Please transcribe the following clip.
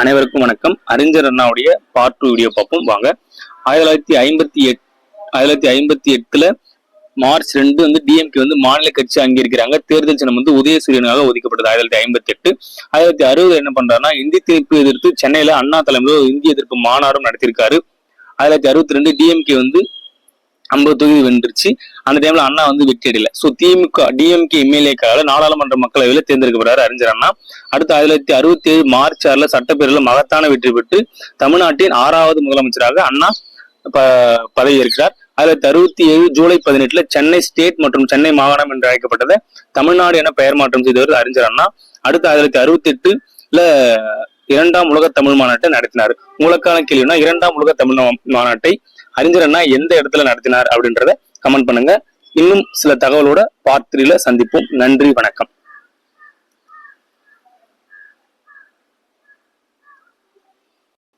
அனைவருக்கும் வணக்கம். அறிஞர் அண்ணாவுடைய பார்ட் 2 வீடியோ பார்ப்போம் வாங்க. 1958 மார்ச் 2 டிஎம்கே மாநில கட்சி அங்கீகரிக்கிறாங்க. தேர்தல் சின்னம் உதயசூரியனாக ஒதுக்கப்பட்டது. 1958 1960 என்ன பண்றாருன்னா, இந்தி திணிப்பு எதிர்த்து சென்னையில அண்ணா தலைமையில் இந்திய எதிர்ப்பு மாநாடும் நடத்தியிருக்காரு. 1962 டிஎம்கே 50 தொகுதி வென்றுச்சு. அந்த டைம்ல அண்ணா வெற்றி அடையல. சோ திமுக டிஎம்கே எம்எல்ஏக்காக நாடாளுமன்ற மக்களவையில தேர்ந்தெடுக்கப்படுறாரு அறிஞர் அண்ணா. அடுத்து 1967 மார்ச் 6 சட்டப்பேரவையில் மகத்தான வெற்றி பெற்று தமிழ்நாட்டின் 6வது முதலமைச்சராக அண்ணா பதவி ஏற்கிறார். 1967 ஜூலை 18 சென்னை ஸ்டேட் மற்றும் சென்னை மாகாணம் என்று அழைக்கப்பட்டதை தமிழ்நாடு என பெயர் மாற்றம் செய்தவர் அறிஞர் அண்ணா. அடுத்து 1968 இரண்டாம் உலக தமிழ் மாநாட்டை நடத்தினார். உங்களுக்கான கேள்வினா, இரண்டாம் உலக தமிழ் மாநாட்டை அறிஞர் அண்ணா எந்த இடத்துல நடத்தினார் அப்படின்றத கமெண்ட் பண்ணுங்க. இன்னும் சில தகவலோட பார்ட் 3 சந்திப்போம். நன்றி, வணக்கம்.